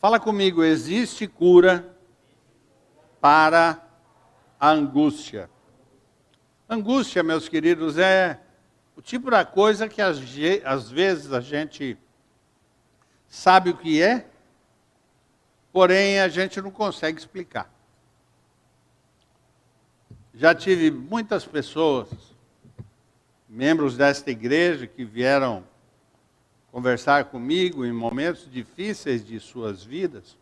Fala comigo, existe cura para a angústia. Angústia, meus queridos, é o tipo da coisa que às vezes a gente sabe o que é, porém a gente não consegue explicar. Já tive muitas pessoas, membros desta igreja, que vieram conversar comigo em momentos difíceis de suas vidas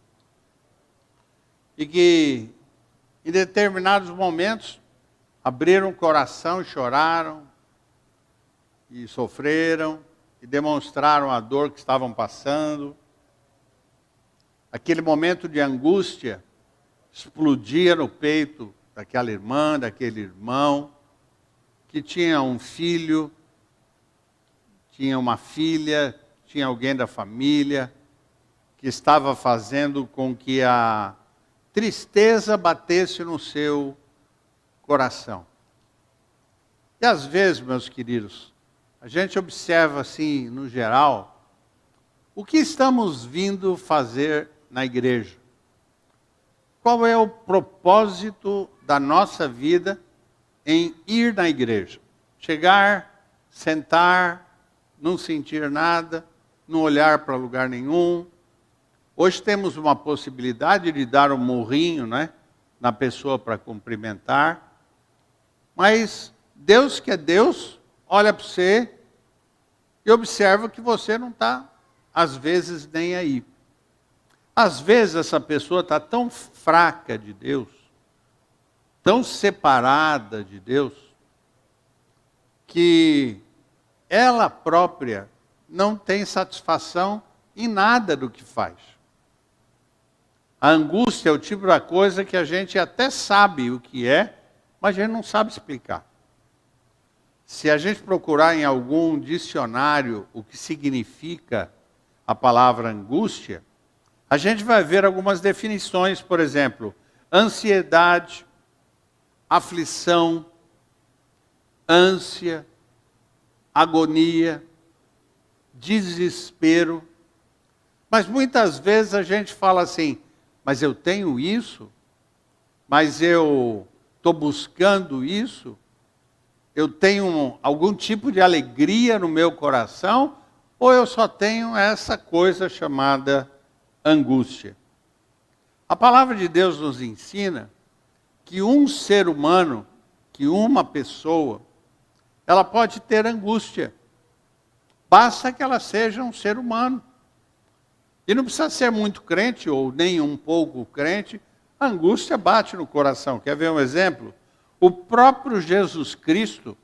e que, em determinados momentos, abriram o coração e choraram e sofreram e demonstraram a dor que estavam passando. Aquele momento de angústia explodia no peito daquela irmã, daquele irmão, que tinha um filho, tinha uma filha, tinha alguém da família, que estava fazendo com que a tristeza batesse no seu coração. E às vezes, meus queridos, a gente observa assim, no geral, o que estamos vindo fazer na igreja. Qual é o propósito da nossa vida em ir na igreja? Chegar, sentar, não sentir nada, não olhar para lugar nenhum. Hoje temos uma possibilidade de dar um murrinho, né, na pessoa para cumprimentar. Mas Deus que é Deus, olha para você e observa que você não está, às vezes, nem aí. Às vezes essa pessoa está tão fraca de Deus, tão separada de Deus, que ela própria não tem satisfação em nada do que faz. A angústia é o tipo da coisa que a gente até sabe o que é, mas a gente não sabe explicar. Se a gente procurar em algum dicionário o que significa a palavra angústia, a gente vai ver algumas definições, por exemplo, ansiedade, aflição, ânsia, agonia, desespero. Mas muitas vezes a gente fala assim, mas eu tenho isso? Mas eu estou buscando isso? Eu tenho algum tipo de alegria no meu coração? Ou eu só tenho essa coisa chamada angústia? A palavra de Deus nos ensina que um ser humano, que uma pessoa, ela pode ter angústia. Basta que ela seja um ser humano. E não precisa ser muito crente, ou nem um pouco crente, a angústia bate no coração. Quer ver um exemplo? O próprio Jesus Cristo,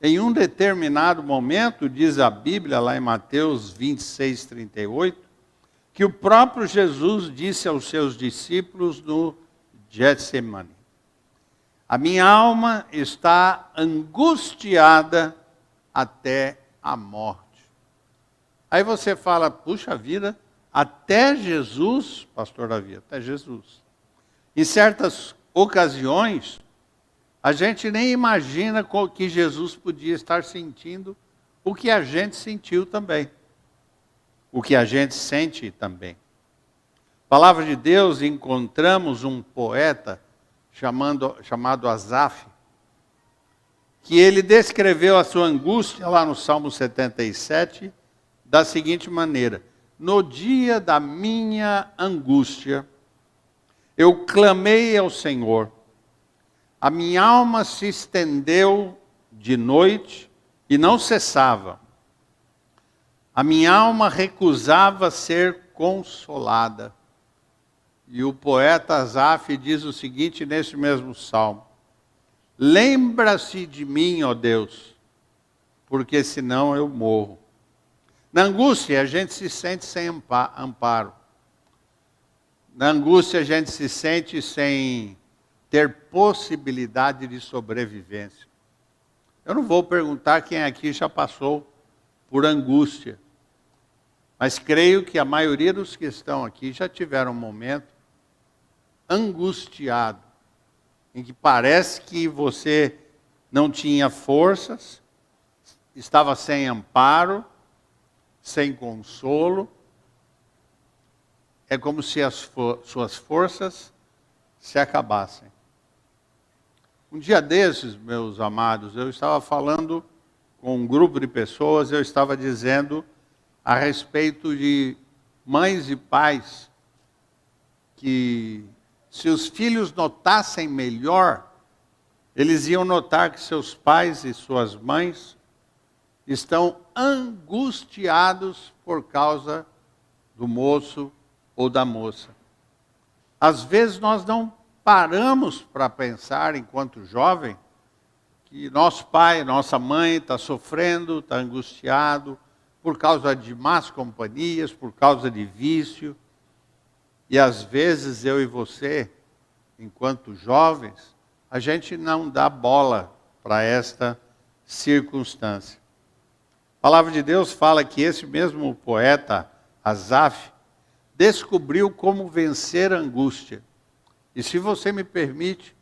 em um determinado momento, diz a Bíblia, lá em Mateus 26, 38, que o próprio Jesus disse aos seus discípulos no Getsemane: a minha alma está angustiada até a morte. Aí você fala, puxa vida, até Jesus, pastor Davi, até Jesus. Em certas ocasiões, a gente nem imagina que Jesus podia estar sentindo o que a gente sentiu também. O que a gente sente também. Palavra de Deus, encontramos um poeta chamado Asaf, que ele descreveu a sua angústia lá no Salmo 77, da seguinte maneira: no dia da minha angústia, eu clamei ao Senhor, a minha alma se estendeu de noite e não cessava. A minha alma recusava ser consolada. E o poeta Asaf diz o seguinte nesse mesmo salmo: lembra-se de mim, ó Deus, porque senão eu morro. Na angústia a gente se sente sem amparo. Na angústia a gente se sente sem ter possibilidade de sobrevivência. Eu não vou perguntar quem aqui já passou por angústia, mas creio que a maioria dos que estão aqui já tiveram um momento angustiado, em que parece que você não tinha forças, estava sem amparo, sem consolo. é como se as suas forças se acabassem. Um dia desses, meus amados, eu estava falando com um grupo de pessoas, eu estava dizendo a respeito de mães e pais que, se os filhos notassem melhor, eles iam notar que seus pais e suas mães estão angustiados por causa do moço ou da moça. Às vezes nós não paramos para pensar, enquanto jovem, que nosso pai, nossa mãe está sofrendo, está angustiado por causa de más companhias, por causa de vício. E às vezes eu e você, enquanto jovens, a gente não dá bola para esta circunstância. A palavra de Deus fala que esse mesmo poeta, Asaf, descobriu como vencer a angústia. E se você me permite,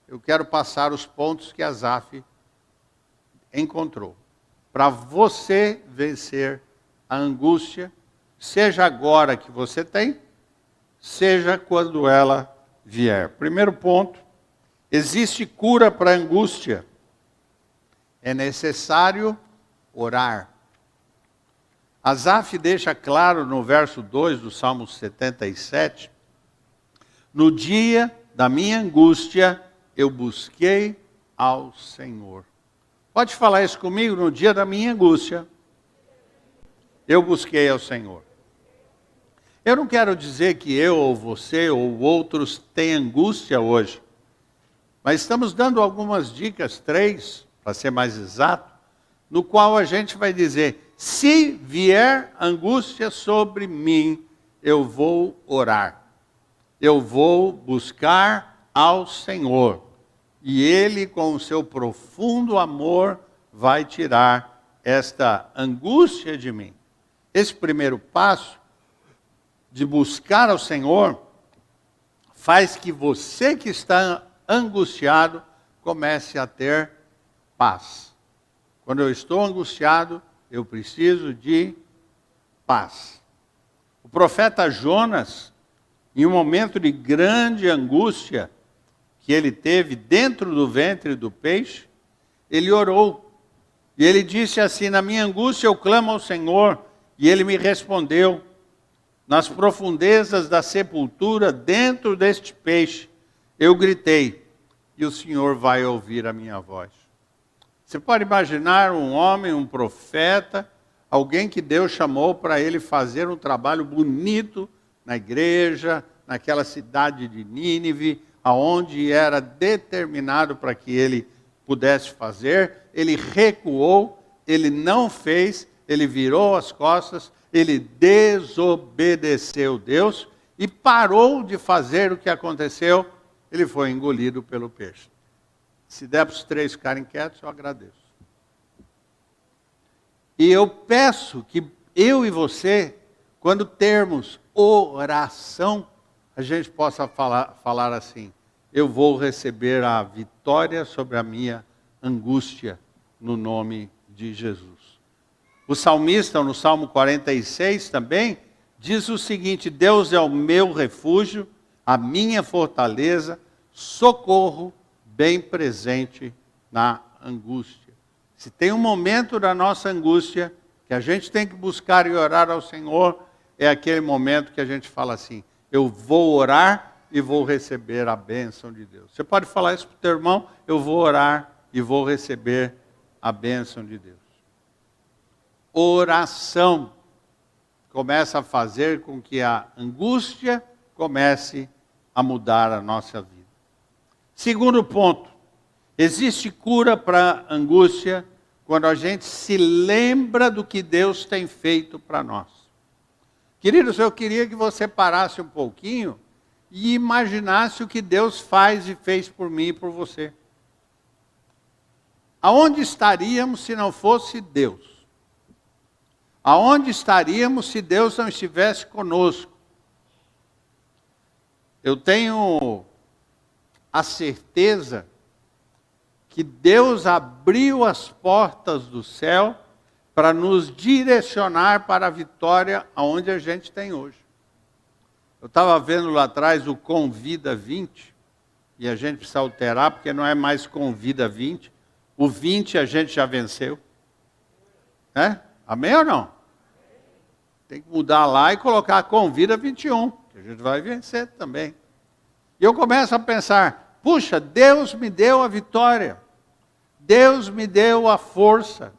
eu quero passar os pontos que Asaf encontrou. Para você vencer a angústia, seja agora que você tem, seja quando ela vier. Primeiro ponto, existe cura para a angústia. É necessário orar. Asaf deixa claro no verso 2 do Salmo 77, no dia da minha angústia, eu busquei ao Senhor. Pode falar isso comigo? No dia da minha angústia, eu busquei ao Senhor. Eu não quero dizer que eu ou você ou outros têm angústia hoje, mas estamos dando algumas dicas, 3, para ser mais exato, no qual a gente vai dizer, se vier angústia sobre mim, eu vou orar. Eu vou buscar ao Senhor. E Ele, com o seu profundo amor, vai tirar esta angústia de mim. Esse primeiro passo, de buscar ao Senhor, faz que você que está angustiado, comece a ter paz. Quando eu estou angustiado, eu preciso de paz. O profeta Jonas, em um momento de grande angústia que ele teve dentro do ventre do peixe, ele orou. E ele disse assim, na minha angústia eu clamo ao Senhor, e ele me respondeu, nas profundezas da sepultura, dentro deste peixe, eu gritei, e o Senhor vai ouvir a minha voz. Você pode imaginar um homem, um profeta, alguém que Deus chamou para ele fazer um trabalho bonito na igreja, naquela cidade de Nínive, aonde era determinado para que ele pudesse fazer. Ele recuou, ele não fez, ele virou as costas, ele desobedeceu Deus e parou de fazer o que aconteceu, ele foi engolido pelo peixe. Se der para os 3 ficarem quietos, eu agradeço. E eu peço que eu e você, quando termos oração, a gente possa falar assim, eu vou receber a vitória sobre a minha angústia, no nome de Jesus. O salmista, no Salmo 46 também, diz o seguinte, Deus é o meu refúgio, a minha fortaleza, socorro bem presente na angústia. Se tem um momento da nossa angústia que a gente tem que buscar e orar ao Senhor, é aquele momento que a gente fala assim, eu vou orar e vou receber a bênção de Deus. Você pode falar isso para o teu irmão, eu vou orar e vou receber a bênção de Deus. Oração começa a fazer com que a angústia comece a mudar a nossa vida. Segundo ponto, existe cura para a angústia quando a gente se lembra do que Deus tem feito para nós. Queridos, eu queria que você parasse um pouquinho e imaginasse o que Deus faz e fez por mim e por você. Aonde estaríamos se não fosse Deus? Aonde estaríamos se Deus não estivesse conosco? Eu tenho a certeza que Deus abriu as portas do céu para nos direcionar para a vitória aonde a gente tem hoje. Eu estava vendo lá atrás o Convida 20, e a gente precisa alterar, porque não é mais Convida 20. O 20 a gente já venceu. Né? Amém ou não? Tem que mudar lá e colocar Convida 21, que a gente vai vencer também. E eu começo a pensar, puxa, Deus me deu a vitória. Deus me deu a força.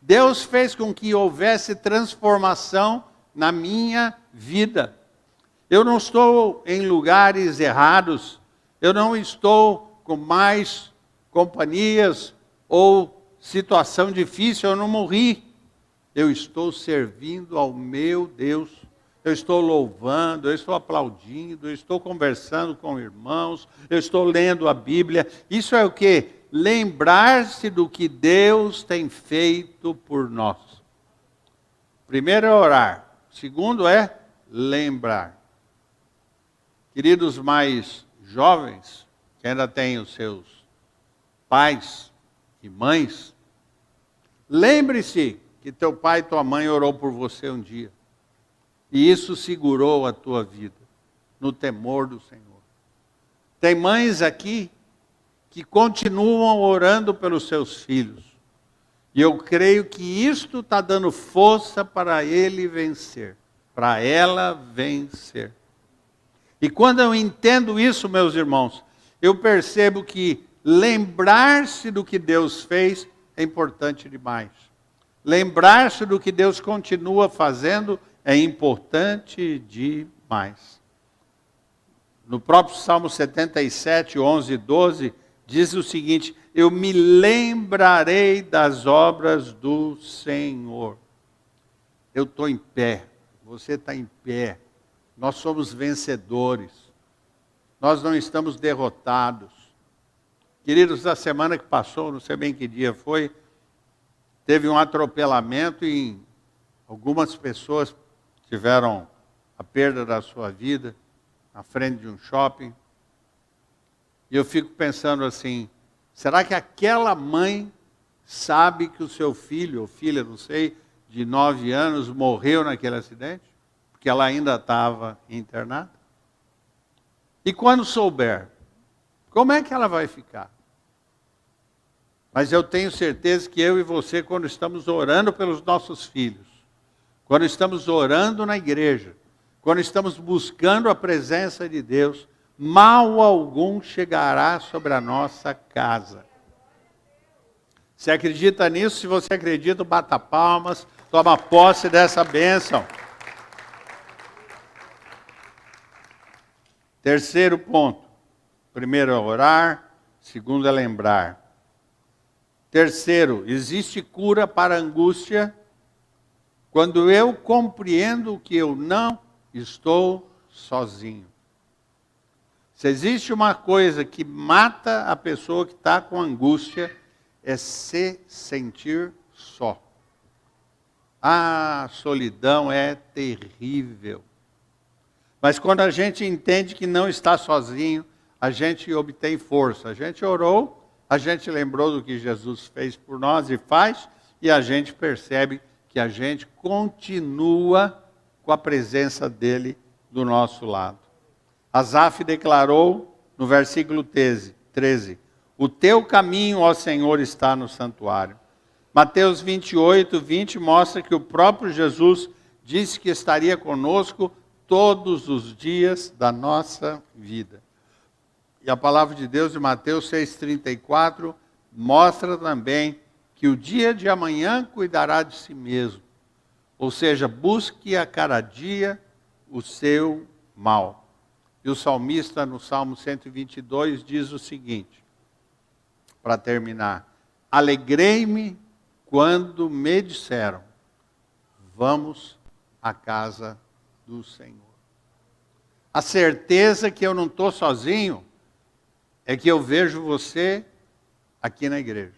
Deus fez com que houvesse transformação na minha vida. Eu não estou em lugares errados. Eu não estou com mais companhias ou situação difícil. Eu não morri. Eu estou servindo ao meu Deus. Eu estou louvando, eu estou aplaudindo, eu estou conversando com irmãos, eu estou lendo a Bíblia. Isso é o quê? Lembrar-se do que Deus tem feito por nós. Primeiro é orar. Segundo é lembrar. Queridos mais jovens, que ainda têm os seus pais e mães, lembre-se que teu pai e tua mãe orou por você um dia. E isso segurou a tua vida, no temor do Senhor. Tem mães aqui que continuam orando pelos seus filhos. E eu creio que isto está dando força para ele vencer, para ela vencer. E quando eu entendo isso, meus irmãos, eu percebo que lembrar-se do que Deus fez é importante demais. Lembrar-se do que Deus continua fazendo é importante demais. No próprio Salmo 77, 11 e 12, diz o seguinte: eu me lembrarei das obras do Senhor. Eu estou em pé, você está em pé, nós somos vencedores, nós não estamos derrotados. Queridos, na semana que passou, não sei bem que dia foi, teve um atropelamento e algumas pessoas tiveram a perda da sua vida na frente de um shopping. E eu fico pensando assim, será que aquela mãe sabe que o seu filho ou filha, não sei, de 9 anos morreu naquele acidente? Porque ela ainda estava internada? E quando souber, como é que ela vai ficar? Mas eu tenho certeza que eu e você, quando estamos orando pelos nossos filhos, quando estamos orando na igreja, quando estamos buscando a presença de Deus, mal algum chegará sobre a nossa casa. Você acredita nisso? Se você acredita, bata palmas, toma posse dessa bênção. Terceiro ponto. Primeiro é orar, segundo é lembrar. Terceiro, existe cura para a angústia quando eu compreendo que eu não estou sozinho. Se existe uma coisa que mata a pessoa que está com angústia, é se sentir só. A solidão é terrível. Mas quando a gente entende que não está sozinho, a gente obtém força. A gente orou, a gente lembrou do que Jesus fez por nós e faz, e a gente percebe que a gente continua com a presença dele do nosso lado. Asaf declarou no versículo 13, o teu caminho, ó Senhor, está no santuário. Mateus 28, 20 mostra que o próprio Jesus disse que estaria conosco todos os dias da nossa vida. E a palavra de Deus em Mateus 6,34 mostra também que o dia de amanhã cuidará de si mesmo. Ou seja, busque a cada dia o seu mal. E o salmista no Salmo 122 diz o seguinte, para terminar: alegrei-me quando me disseram, vamos à casa do Senhor. A certeza que eu não estou sozinho é que eu vejo você aqui na igreja.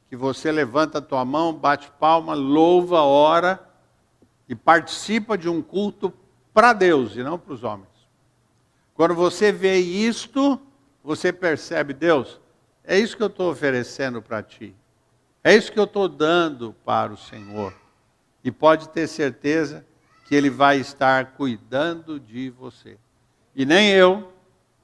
Que você levanta a tua mão, bate palma, louva, ora e participa de um culto para Deus e não para os homens. Quando você vê isto, você percebe, Deus, é isso que eu estou oferecendo para ti. É isso que eu estou dando para o Senhor. E pode ter certeza que Ele vai estar cuidando de você. E nem eu,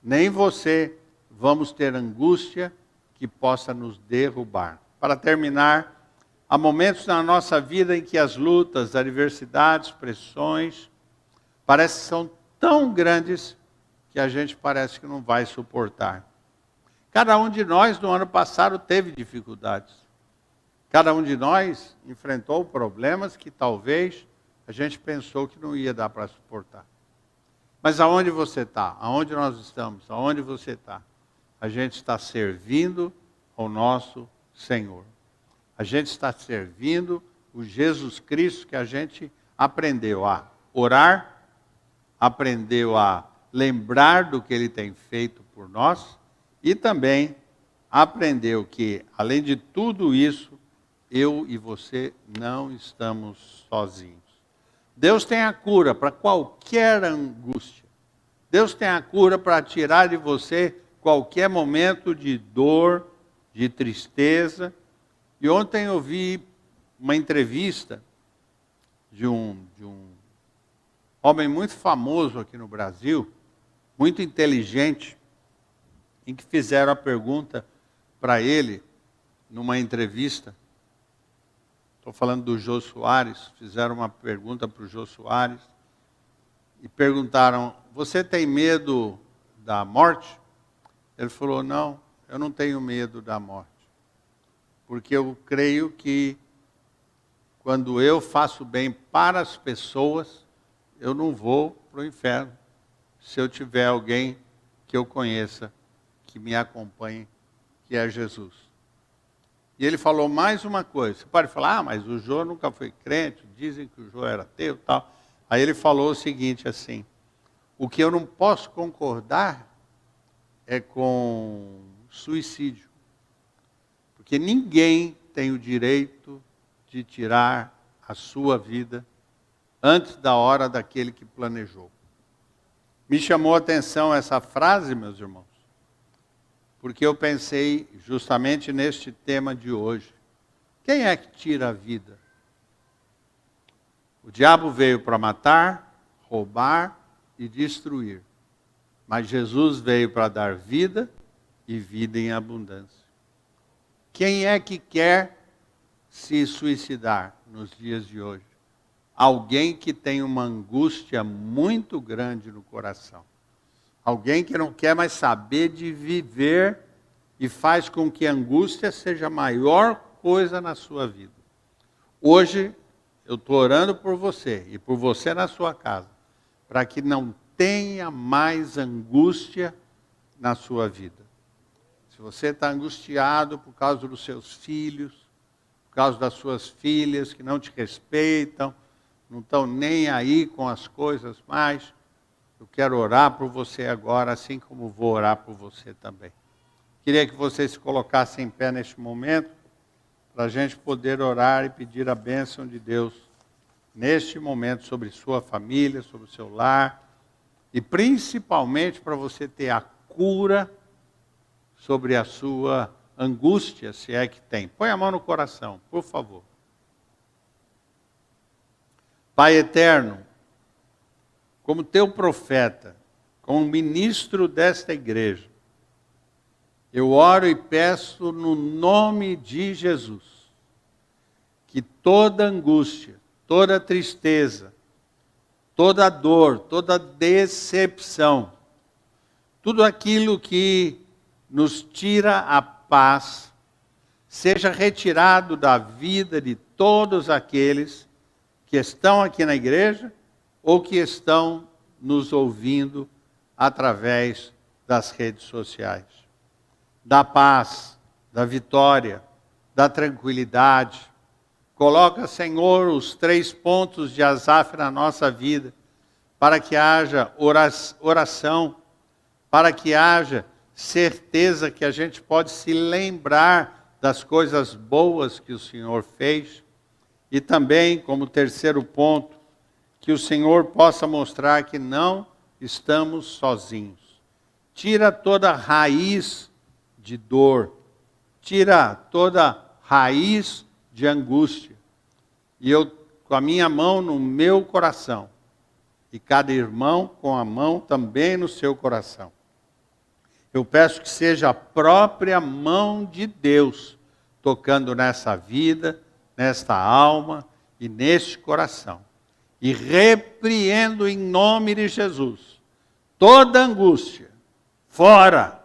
nem você vamos ter angústia que possa nos derrubar. Para terminar, há momentos na nossa vida em que as lutas, adversidades, pressões, parecem que são tão grandes que a gente parece que não vai suportar. Cada um de nós no ano passado teve dificuldades. Cada um de nós enfrentou problemas que talvez a gente pensou que não ia dar para suportar. Mas aonde você está? Aonde nós estamos? Aonde você está? A gente está servindo ao nosso Senhor. A gente está servindo o Jesus Cristo que a gente aprendeu a orar, aprendeu a lembrar do que Ele tem feito por nós e também aprendeu que, além de tudo isso, eu e você não estamos sozinhos. Deus tem a cura para qualquer angústia. Deus tem a cura para tirar de você qualquer momento de dor, de tristeza. E ontem eu vi uma entrevista de um homem muito famoso aqui no Brasil, muito inteligente, em que fizeram a pergunta para ele, numa entrevista. Estou falando do Jô Soares, fizeram uma pergunta para o Jô Soares, e perguntaram, você tem medo da morte? Ele falou, não, eu não tenho medo da morte. Porque eu creio que quando eu faço bem para as pessoas, eu não vou para o inferno. Se eu tiver alguém que eu conheça, que me acompanhe, que é Jesus. E ele falou mais uma coisa. Você pode falar, mas o Jô nunca foi crente, dizem que o Jô era ateu e tal. Aí ele falou o seguinte assim, o que eu não posso concordar é com suicídio. Porque ninguém tem o direito de tirar a sua vida antes da hora daquele que planejou. Me chamou a atenção essa frase, meus irmãos, porque eu pensei justamente neste tema de hoje. Quem é que tira a vida? O diabo veio para matar, roubar e destruir. Mas Jesus veio para dar vida e vida em abundância. Quem é que quer se suicidar nos dias de hoje? Alguém que tem uma angústia muito grande no coração. Alguém que não quer mais saber de viver e faz com que a angústia seja a maior coisa na sua vida. Hoje, eu estou orando por você e por você na sua casa, para que não tenha mais angústia na sua vida. Se você está angustiado por causa dos seus filhos, por causa das suas filhas que não te respeitam, não estão nem aí com as coisas mais, eu quero orar por você agora, assim como vou orar por você também. Queria que você se colocasse em pé neste momento, para a gente poder orar e pedir a bênção de Deus neste momento sobre sua família, sobre o seu lar, e principalmente para você ter a cura sobre a sua angústia, se é que tem. Põe a mão no coração, por favor. Pai eterno, como teu profeta, como ministro desta igreja, eu oro e peço no nome de Jesus, que toda angústia, toda tristeza, toda dor, toda decepção, tudo aquilo que nos tira a paz, seja retirado da vida de todos aqueles que estão aqui na igreja ou que estão nos ouvindo através das redes sociais. Da paz, da vitória, da tranquilidade. Coloca, Senhor, os 3 pontos de Asaf na nossa vida, para que haja oração, para que haja certeza que a gente pode se lembrar das coisas boas que o Senhor fez. E também, como 3º ponto, que o Senhor possa mostrar que não estamos sozinhos. Tira toda raiz de dor, tira toda raiz de angústia. E eu, com a minha mão no meu coração, e cada irmão com a mão também no seu coração. Eu peço que seja a própria mão de Deus tocando nessa vida, nesta alma e neste coração. E repreendo em nome de Jesus toda angústia, fora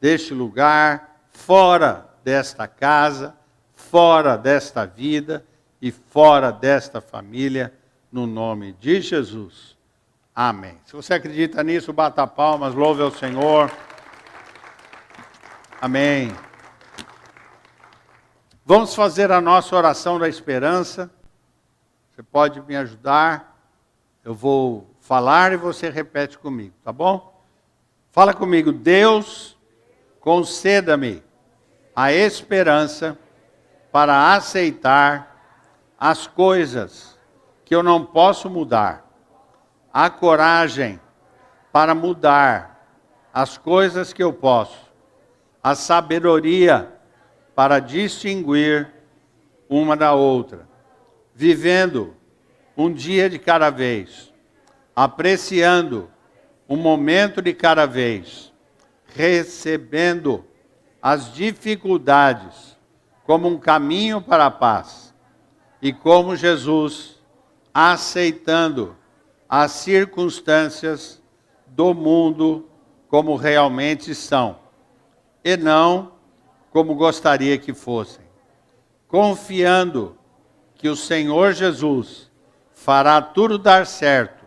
deste lugar, fora desta casa, fora desta vida e fora desta família, no nome de Jesus. Amém. Se você acredita nisso, bata palmas, louve ao Senhor. Amém. Vamos fazer a nossa oração da esperança. Você pode me ajudar? Eu vou falar e você repete comigo, tá bom? Fala comigo. Deus, conceda-me a esperança para aceitar as coisas que eu não posso mudar, a coragem para mudar as coisas que eu posso, a sabedoria para distinguir uma da outra, vivendo um dia de cada vez, apreciando um momento de cada vez, recebendo as dificuldades como um caminho para a paz e como Jesus, aceitando as circunstâncias do mundo como realmente são e não como gostaria que fossem, confiando que o Senhor Jesus fará tudo dar certo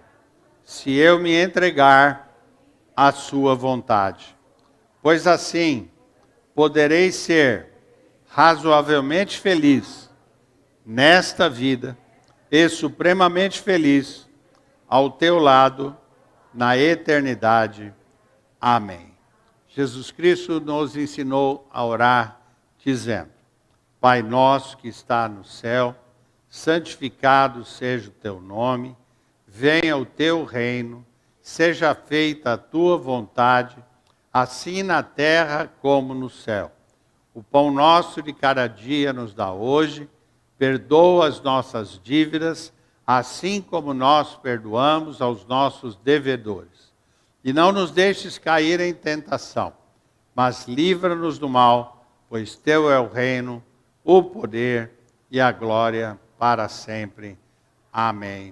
se eu me entregar à sua vontade. Pois assim, poderei ser razoavelmente feliz nesta vida e supremamente feliz ao teu lado na eternidade. Amém. Jesus Cristo nos ensinou a orar dizendo: Pai nosso que está no céu, santificado seja o teu nome, venha o teu reino, seja feita a tua vontade, assim na terra como no céu. O pão nosso de cada dia nos dá hoje, perdoa as nossas dívidas, assim como nós perdoamos aos nossos devedores. E não nos deixes cair em tentação, mas livra-nos do mal, pois teu é o reino, o poder e a glória para sempre. Amém.